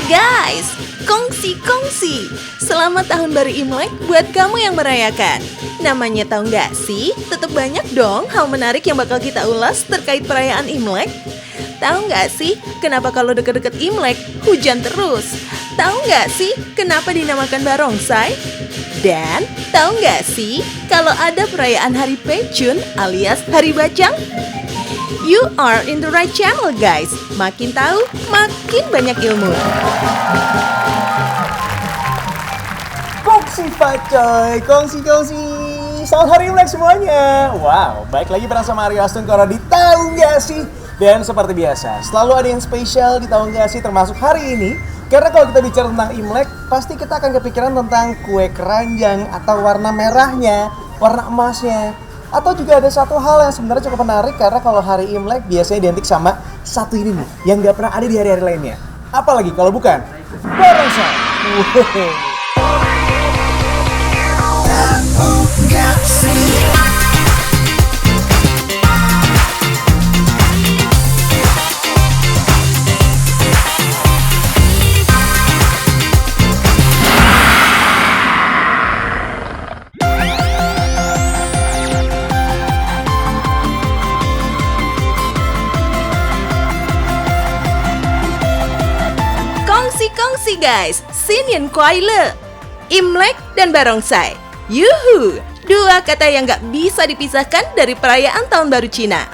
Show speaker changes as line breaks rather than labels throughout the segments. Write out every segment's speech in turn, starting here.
Guys, kongsi-kongsi. Selamat Tahun Baru Imlek buat kamu yang merayakan. Namanya tahu nggak sih? Tetap banyak dong hal menarik yang bakal kita ulas terkait perayaan Imlek. Tahu nggak sih kenapa kalau deket-deket Imlek hujan terus? Tahu nggak sih kenapa dinamakan barongsai? Dan tahu nggak sih kalau ada perayaan Hari Pecun alias Hari Bacang? You are in the right channel guys. Makin tahu, makin banyak ilmu.
Kongsi Pacoy, kongsi. Selamat Hari Imlek semuanya. Wow, baik lagi bersama Aryo Astungkoro di Tahu Nggak Sih. Dan seperti biasa, selalu ada yang spesial di Tahu Nggak Sih termasuk hari ini. Karena kalau kita bicara tentang Imlek, pasti kita akan kepikiran tentang kue keranjang atau warna merahnya, warna emasnya. Atau juga ada satu hal yang sebenarnya cukup menarik karena kalau hari Imlek biasanya identik sama satu ini nih yang nggak pernah ada di hari-hari lainnya. Apalagi kalau bukan barongsai.
Kongsi guys, Sinin Kuaile, Imlek dan barongsai. Yuhu, dua kata yang gak bisa dipisahkan dari perayaan Tahun Baru Cina.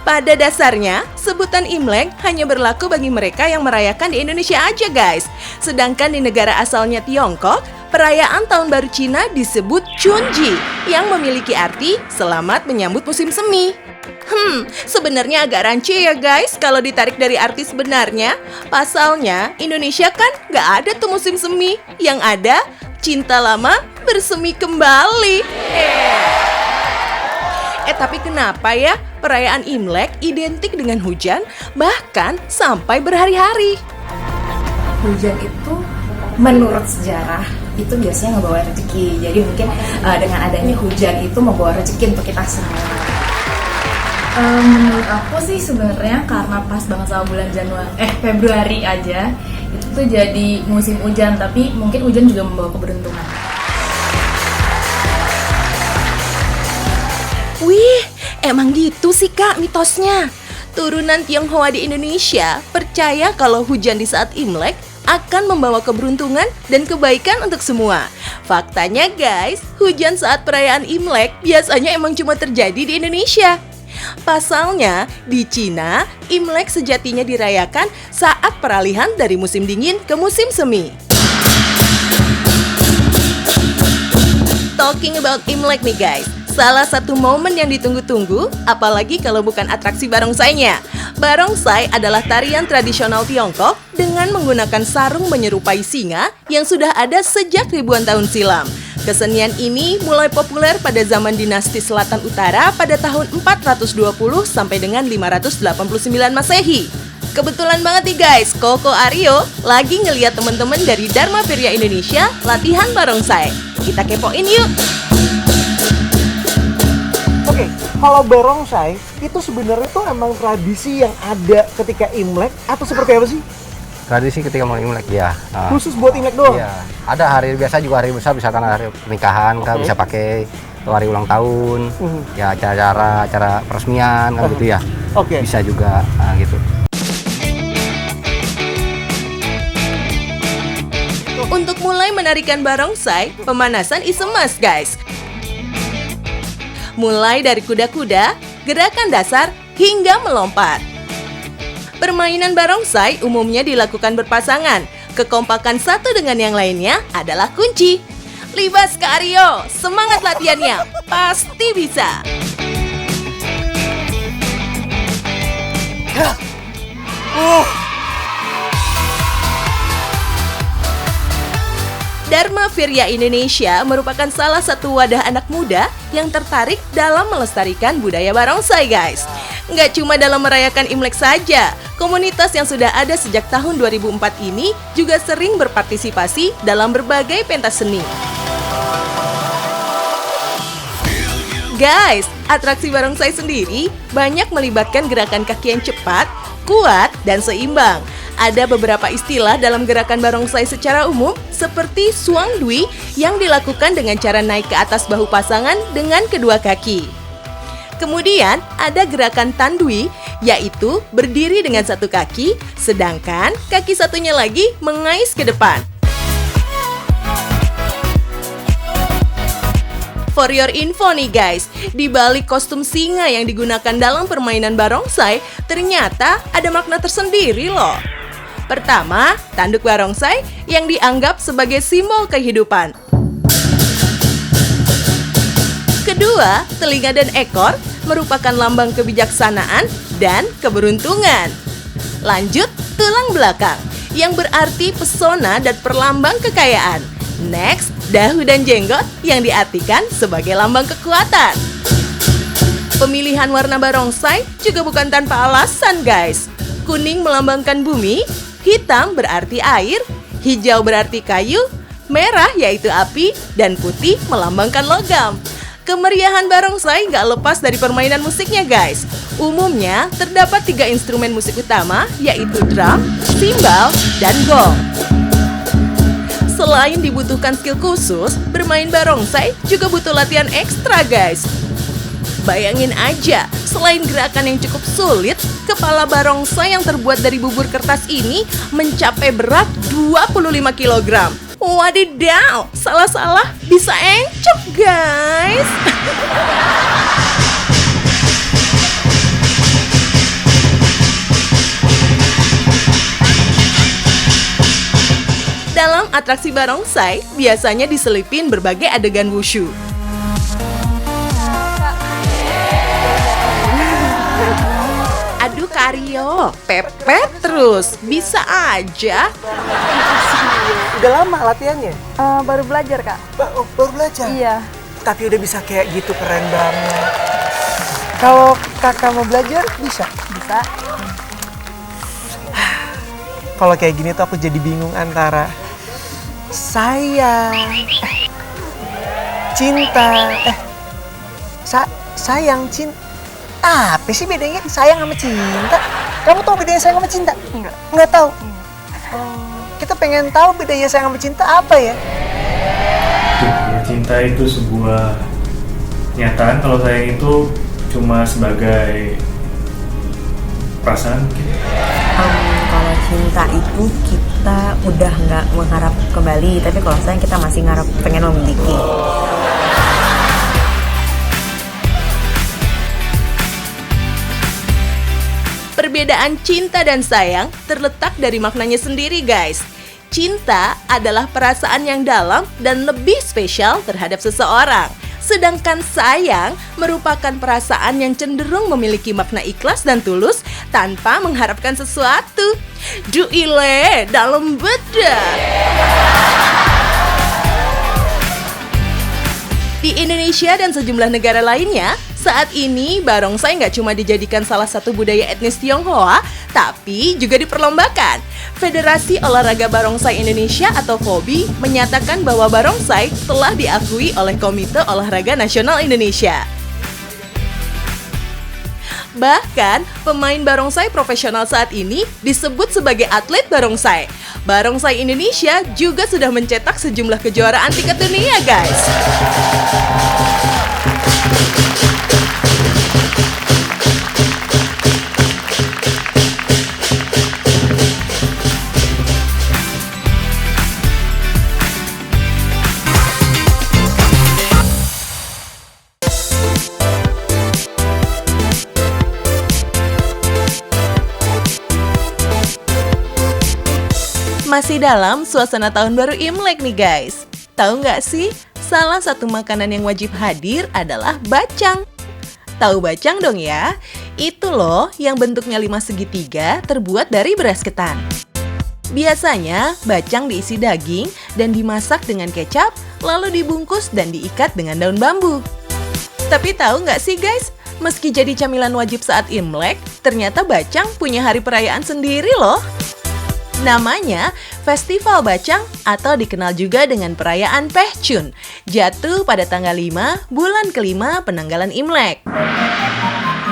Pada dasarnya, sebutan Imlek hanya berlaku bagi mereka yang merayakan di Indonesia aja guys. Sedangkan di negara asalnya Tiongkok, perayaan Tahun Baru Cina disebut Chunji yang memiliki arti selamat menyambut musim semi. Sebenarnya agak rancu ya guys kalau ditarik dari arti sebenarnya. Pasalnya, Indonesia kan gak ada tuh musim semi. Yang ada, cinta lama bersemi kembali. Tapi kenapa ya perayaan Imlek identik dengan hujan bahkan sampai berhari-hari?
Hujan itu menurut sejarah itu biasanya ngebawa rezeki. Jadi mungkin dengan adanya hujan itu membawa rezeki untuk kita semua. Menurut aku sih sebenarnya karena pas banget sama bulan Februari aja itu tuh jadi musim hujan, tapi mungkin hujan juga membawa keberuntungan.
Wih, emang gitu sih kak mitosnya. Turunan Tionghoa di Indonesia percaya kalau hujan di saat Imlek akan membawa keberuntungan dan kebaikan untuk semua. Faktanya guys, hujan saat perayaan Imlek biasanya emang cuma terjadi di Indonesia. Pasalnya, di Cina, Imlek sejatinya dirayakan saat peralihan dari musim dingin ke musim semi. Talking about Imlek nih guys, salah satu momen yang ditunggu-tunggu, apalagi kalau bukan atraksi barongsainya. Barongsai adalah tarian tradisional Tiongkok dengan menggunakan sarung menyerupai singa yang sudah ada sejak ribuan tahun silam. Kesenian ini mulai populer pada zaman dinasti Selatan Utara pada tahun 420 sampai dengan 589 Masehi. Kebetulan banget nih guys, Koko Aryo lagi ngeliat temen-temen dari Dharma Virya Indonesia latihan barongsai. Kita kepoin yuk!
Oke, kalau barongsai itu sebenarnya tuh emang tradisi yang ada ketika Imlek atau seperti apa sih?
Tradisi ketika mau Imlek ya.
Khusus buat Imlek doang?
Iya, ada hari biasa juga hari besar, misalkan hari pernikahan kan bisa pakai, atau hari ulang tahun, ya acara peresmian kan gitu ya.
Oke.
Bisa juga gitu.
Untuk mulai menarikan barongsai, pemanasan is a must guys. Mulai dari kuda-kuda, gerakan dasar, hingga melompat. Permainan barongsai umumnya dilakukan berpasangan. Kekompakan satu dengan yang lainnya adalah kunci. Libas ke Aryo, semangat latihannya, pasti bisa. Dharma Virya Indonesia merupakan salah satu wadah anak muda yang tertarik dalam melestarikan budaya barongsai guys. Nggak cuma dalam merayakan Imlek saja, komunitas yang sudah ada sejak tahun 2004 ini juga sering berpartisipasi dalam berbagai pentas seni. Guys, atraksi barongsai sendiri banyak melibatkan gerakan kaki yang cepat, kuat, dan seimbang. Ada beberapa istilah dalam gerakan barongsai secara umum, seperti suangdui yang dilakukan dengan cara naik ke atas bahu pasangan dengan kedua kaki. Kemudian ada gerakan tandui, yaitu berdiri dengan satu kaki, sedangkan kaki satunya lagi mengais ke depan. For your info nih guys, di balik kostum singa yang digunakan dalam permainan barongsai, ternyata ada makna tersendiri loh. Pertama, tanduk barongsai yang dianggap sebagai simbol kehidupan. Kedua, telinga dan ekor merupakan lambang kebijaksanaan dan keberuntungan. Lanjut, tulang belakang yang berarti pesona dan perlambang kekayaan. Next, dahu dan jenggot yang diartikan sebagai lambang kekuatan. Pemilihan warna barongsai juga bukan tanpa alasan guys. Kuning melambangkan bumi, hitam berarti air, hijau berarti kayu, merah yaitu api, dan putih melambangkan logam. Kemeriahan barongsai nggak lepas dari permainan musiknya guys. Umumnya terdapat 3 instrumen musik utama, yaitu drum, timbal, dan gong. Selain dibutuhkan skill khusus, bermain barongsai juga butuh latihan ekstra guys. Bayangin aja, selain gerakan yang cukup sulit, kepala barongsai yang terbuat dari bubur kertas ini mencapai berat 25 kg. Wadidaw, salah-salah bisa encok guys. Dalam atraksi barongsai, biasanya diselipin berbagai adegan wushu. Aduh Karyo, pepet terus, bisa aja.
Udah lama latihannya?
Baru belajar, Kak.
Baru belajar?
Iya.
Tapi udah bisa kayak gitu, keren banget. Kalau kakak mau belajar, bisa?
Bisa.
Kalau kayak gini tuh aku jadi bingung antara sayang, cinta, sayang, cinta. Apa sih bedanya sayang sama cinta? Kamu tahu bedanya sayang sama cinta?
Enggak.
Nggak tahu? Kita pengen tahu bedanya sayang sama cinta apa ya?
Ya, cinta itu sebuah kenyataan, kalau sayang itu cuma sebagai perasaan.
Kalau cinta itu kita udah nggak mengharap kembali, tapi kalau sayang kita masih ngarap pengen memiliki.
Perbedaan cinta dan sayang terletak dari maknanya sendiri guys. Cinta adalah perasaan yang dalam dan lebih spesial terhadap seseorang. Sedangkan sayang merupakan perasaan yang cenderung memiliki makna ikhlas dan tulus tanpa mengharapkan sesuatu. Duile dalam bedah. Di Indonesia dan sejumlah negara lainnya, saat ini barongsai nggak cuma dijadikan salah satu budaya etnis Tionghoa, tapi juga diperlombakan. Federasi Olahraga Barongsai Indonesia atau FOBI menyatakan bahwa barongsai telah diakui oleh Komite Olahraga Nasional Indonesia. Bahkan, pemain barongsai profesional saat ini disebut sebagai atlet barongsai. Barongsai Indonesia juga sudah mencetak sejumlah kejuaraan tingkat dunia, guys. Masih dalam suasana tahun baru Imlek nih guys. Tahu nggak sih, salah satu makanan yang wajib hadir adalah bacang. Tahu bacang dong ya? Itu loh yang bentuknya 5 segitiga terbuat dari beras ketan. Biasanya bacang diisi daging dan dimasak dengan kecap, lalu dibungkus dan diikat dengan daun bambu. Tapi tahu nggak sih guys, meski jadi camilan wajib saat Imlek, ternyata bacang punya hari perayaan sendiri loh. Namanya Festival Bacang atau dikenal juga dengan perayaan Pehchun, jatuh pada tanggal 5 bulan kelima penanggalan Imlek.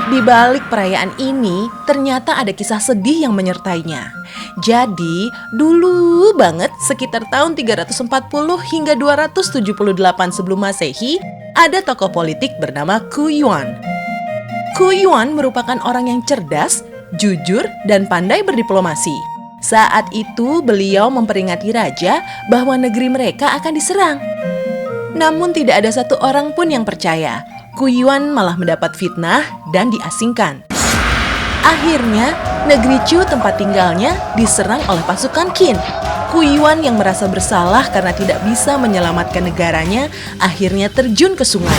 Di balik perayaan ini, ternyata ada kisah sedih yang menyertainya. Jadi, dulu banget sekitar tahun 340 hingga 278 sebelum Masehi, ada tokoh politik bernama Qu Yuan. Qu Yuan merupakan orang yang cerdas, jujur, dan pandai berdiplomasi. Saat itu, beliau memperingati raja bahwa negeri mereka akan diserang. Namun tidak ada satu orang pun yang percaya. Qu Yuan malah mendapat fitnah dan diasingkan. Akhirnya, negeri Chu tempat tinggalnya diserang oleh pasukan Qin. Qu Yuan yang merasa bersalah karena tidak bisa menyelamatkan negaranya, akhirnya terjun ke sungai.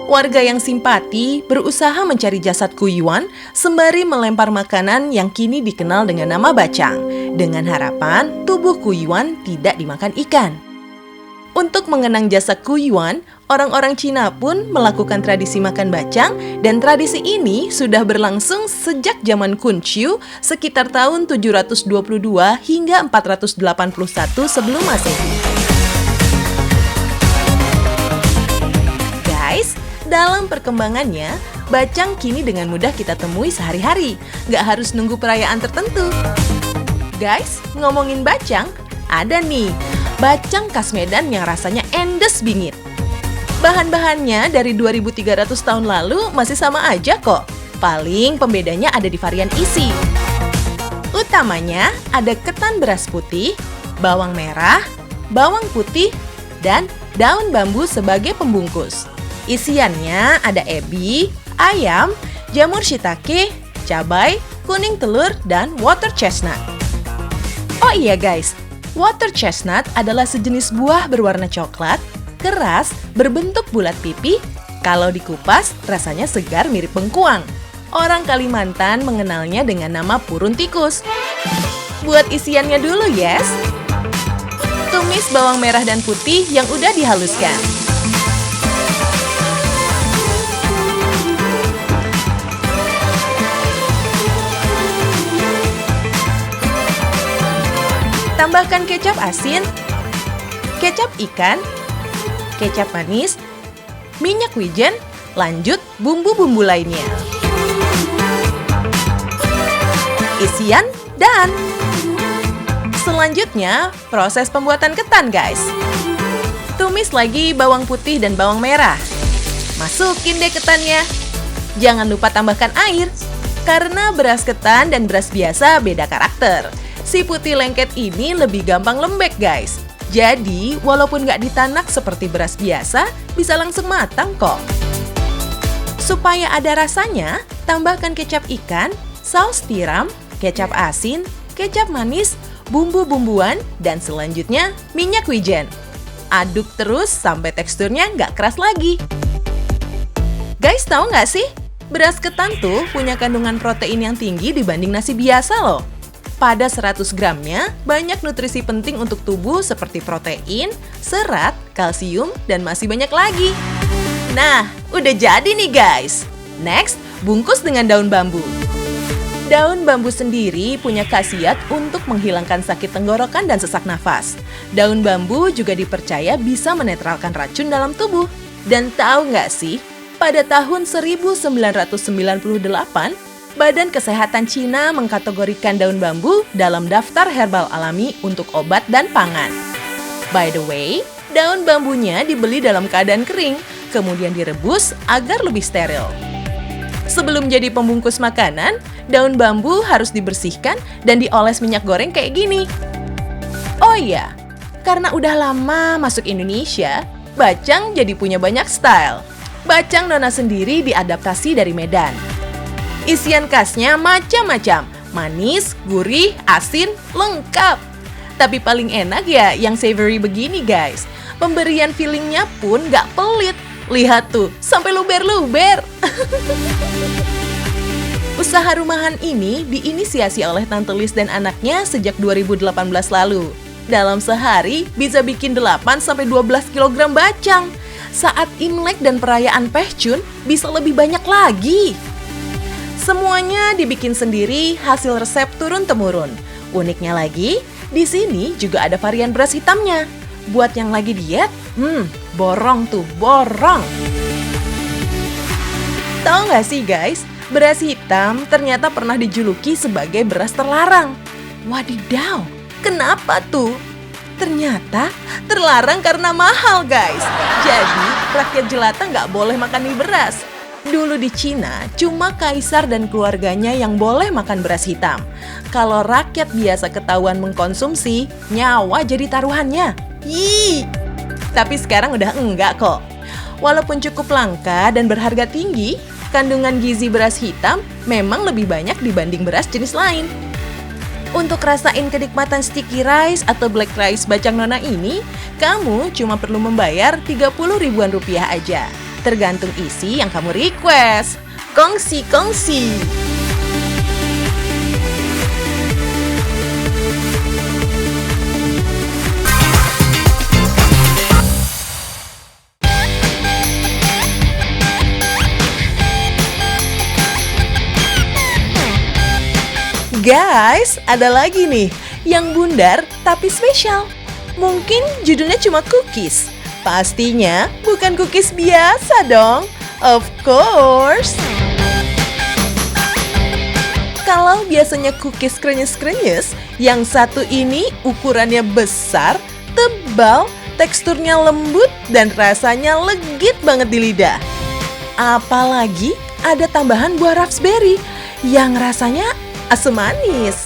Warga yang simpati berusaha mencari jasad Qu Yuan sembari melempar makanan yang kini dikenal dengan nama bacang, dengan harapan tubuh Qu Yuan tidak dimakan ikan. Untuk mengenang jasa Qu Yuan, orang-orang Cina pun melakukan tradisi makan bacang, dan tradisi ini sudah berlangsung sejak zaman Kun Chiu sekitar tahun 722 hingga 481 sebelum Masehi. Guys, dalam perkembangannya, bacang kini dengan mudah kita temui sehari-hari, nggak harus nunggu perayaan tertentu. Guys, ngomongin bacang, ada nih, bacang khas Medan yang rasanya endes bingit. Bahan-bahannya dari 2300 tahun lalu masih sama aja kok. Paling pembedanya ada di varian isi. Utamanya ada ketan beras putih, bawang merah, bawang putih, dan daun bambu sebagai pembungkus. Isiannya ada ebi, ayam, jamur shiitake, cabai, kuning telur, dan water chestnut. Oh iya guys, water chestnut adalah sejenis buah berwarna coklat, keras, berbentuk bulat pipi. Kalau dikupas, rasanya segar mirip bengkuang. Orang Kalimantan mengenalnya dengan nama purun tikus. Buat isiannya dulu, yes. Tumis bawang merah dan putih yang udah dihaluskan. Tambahkan kecap asin, kecap ikan, kecap manis, minyak wijen, lanjut bumbu-bumbu lainnya. Isian dan selanjutnya proses pembuatan ketan guys. Tumis lagi bawang putih dan bawang merah. Masukin deh ketannya. Jangan lupa tambahkan air, karena beras ketan dan beras biasa beda karakter. Si putih lengket ini lebih gampang lembek guys. Jadi, walaupun nggak ditanak seperti beras biasa, bisa langsung matang kok. Supaya ada rasanya, tambahkan kecap ikan, saus tiram, kecap asin, kecap manis, bumbu-bumbuan, dan selanjutnya minyak wijen. Aduk terus sampai teksturnya nggak keras lagi. Guys, tahu nggak sih? Beras ketan tuh punya kandungan protein yang tinggi dibanding nasi biasa loh. Pada 100 gramnya, banyak nutrisi penting untuk tubuh seperti protein, serat, kalsium, dan masih banyak lagi. Nah, udah jadi nih guys. Next, bungkus dengan daun bambu. Daun bambu sendiri punya khasiat untuk menghilangkan sakit tenggorokan dan sesak nafas. Daun bambu juga dipercaya bisa menetralkan racun dalam tubuh. Dan tahu nggak sih, pada tahun 1998, Badan Kesehatan Cina mengkategorikan daun bambu dalam daftar herbal alami untuk obat dan pangan. By the way, daun bambunya dibeli dalam keadaan kering, kemudian direbus agar lebih steril. Sebelum jadi pembungkus makanan, daun bambu harus dibersihkan dan dioles minyak goreng kayak gini. Oh iya, karena udah lama masuk Indonesia, bacang jadi punya banyak style. Bacang Nona sendiri diadaptasi dari Medan. Isian khasnya macam-macam, manis, gurih, asin, lengkap. Tapi paling enak ya yang savory begini guys. Pemberian feelingnya pun gak pelit. Lihat tuh, sampai luber-luber. Usaha rumahan ini diinisiasi oleh Tante Liz dan anaknya sejak 2018 lalu. Dalam sehari bisa bikin 8-12 kg bacang. Saat Imlek dan perayaan Pehchun bisa lebih banyak lagi. Semuanya dibikin sendiri hasil resep turun-temurun. Uniknya lagi, di sini juga ada varian beras hitamnya. Buat yang lagi diet, borong tuh, borong. Tahu nggak sih guys, beras hitam ternyata pernah dijuluki sebagai beras terlarang. Wadidaw, kenapa tuh? Ternyata terlarang karena mahal guys. Jadi rakyat jelata nggak boleh makan mie beras. Dulu di Cina, cuma kaisar dan keluarganya yang boleh makan beras hitam. Kalau rakyat biasa ketahuan mengkonsumsi, nyawa jadi taruhannya. Yii. Tapi sekarang udah enggak kok. Walaupun cukup langka dan berharga tinggi, kandungan gizi beras hitam memang lebih banyak dibanding beras jenis lain. Untuk rasain kenikmatan sticky rice atau black rice bacang nona ini, kamu cuma perlu membayar 30 ribuan rupiah aja. Tergantung isi yang kamu request. Kongsi-kongsi. Guys, ada lagi nih yang bundar tapi spesial. Mungkin judulnya cuma cookies. Pastinya bukan cookies biasa dong. Of course. Kalau biasanya cookies krenyes-krenyes, yang satu ini ukurannya besar, tebal, teksturnya lembut, dan rasanya legit banget di lidah. Apalagi ada tambahan buah raspberry yang rasanya asam manis.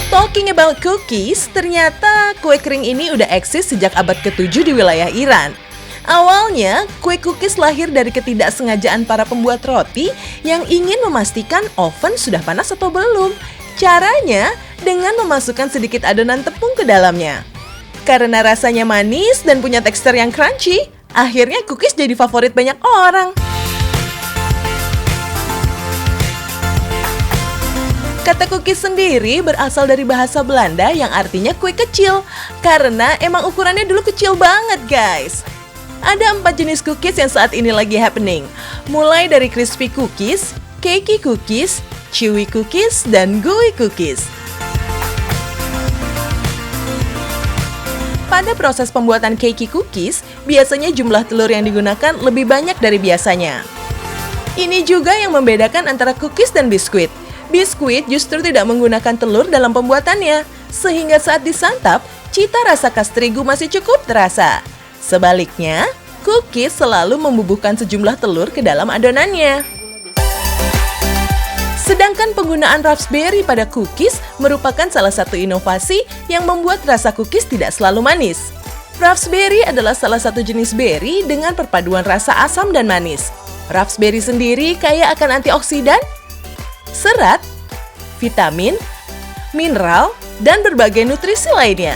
Talking about cookies, ternyata kue kering ini udah eksis sejak abad ke-7 di wilayah Iran. Awalnya, kue cookies lahir dari ketidaksengajaan para pembuat roti yang ingin memastikan oven sudah panas atau belum. Caranya dengan memasukkan sedikit adonan tepung ke dalamnya. Karena rasanya manis dan punya tekstur yang crunchy, akhirnya cookies jadi favorit banyak orang. Kata cookies sendiri berasal dari bahasa Belanda yang artinya kue kecil, karena emang ukurannya dulu kecil banget guys. Ada 4 jenis cookies yang saat ini lagi happening, mulai dari crispy cookies, cakey cookies, chewy cookies, dan gooey cookies. Pada proses pembuatan cakey cookies, biasanya jumlah telur yang digunakan lebih banyak dari biasanya. Ini juga yang membedakan antara cookies dan biskuit. Biskuit justru tidak menggunakan telur dalam pembuatannya, sehingga saat disantap, cita rasa khas terigu masih cukup terasa. Sebaliknya, cookies selalu membubuhkan sejumlah telur ke dalam adonannya. Sedangkan penggunaan raspberry pada cookies merupakan salah satu inovasi yang membuat rasa cookies tidak selalu manis. Raspberry adalah salah satu jenis berry dengan perpaduan rasa asam dan manis. Raspberry sendiri kaya akan antioksidan, serat, vitamin, mineral, dan berbagai nutrisi lainnya.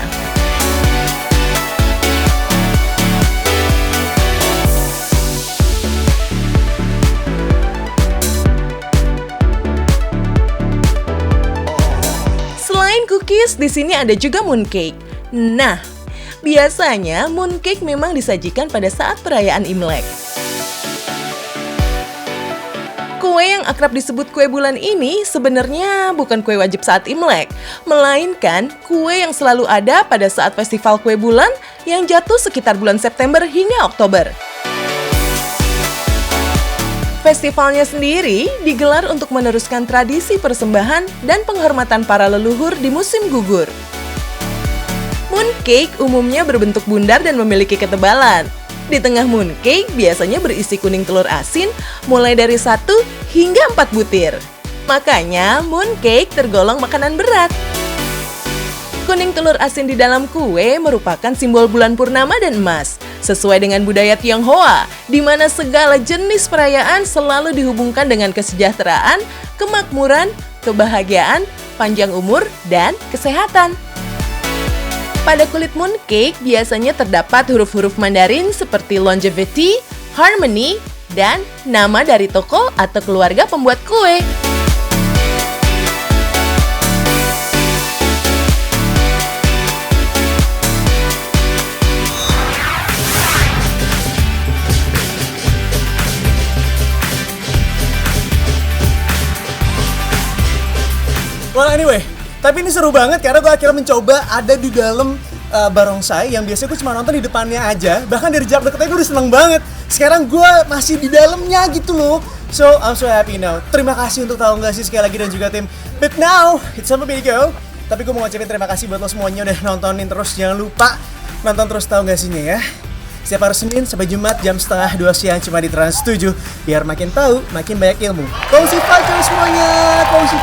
Selain cookies, di sini ada juga mooncake. Nah, biasanya mooncake memang disajikan pada saat perayaan Imlek. Kue yang akrab disebut kue bulan ini sebenarnya bukan kue wajib saat Imlek, melainkan kue yang selalu ada pada saat festival kue bulan yang jatuh sekitar bulan September hingga Oktober. Festivalnya sendiri digelar untuk meneruskan tradisi persembahan dan penghormatan para leluhur di musim gugur. Mooncake umumnya berbentuk bundar dan memiliki ketebalan. Di tengah mooncake biasanya berisi kuning telur asin mulai dari 1 hingga 4 butir. Makanya mooncake tergolong makanan berat. Kuning telur asin di dalam kue merupakan simbol bulan purnama dan emas, sesuai dengan budaya Tionghoa, di mana segala jenis perayaan selalu dihubungkan dengan kesejahteraan, kemakmuran, kebahagiaan, panjang umur, dan kesehatan. Pada kulit mooncake biasanya terdapat huruf-huruf Mandarin seperti longevity, harmony, dan nama dari toko atau keluarga pembuat kue.
Well anyway, Tapi ini seru banget karena gue akhirnya mencoba ada di dalam barongsai yang biasanya gue cuma nonton di depannya aja. Bahkan dari jarak dekatnya gue udah seneng banget. Sekarang gue masih di dalamnya gitu loh. So, I'm so happy now. Terima kasih untuk Tahu Nggak Sih sekali lagi dan juga tim. But now, it's time for me to go. Tapi gue mau ngucapin terima kasih buat lo semuanya udah nontonin terus. Jangan lupa nonton terus Tahu Nggak Sih-nya ya. Setiap hari Senin sampai Jumat jam 1:30 siang cuma di Trans 7. Biar makin tahu, makin banyak ilmu. Kongsi Fajar semuanya. Kongsi.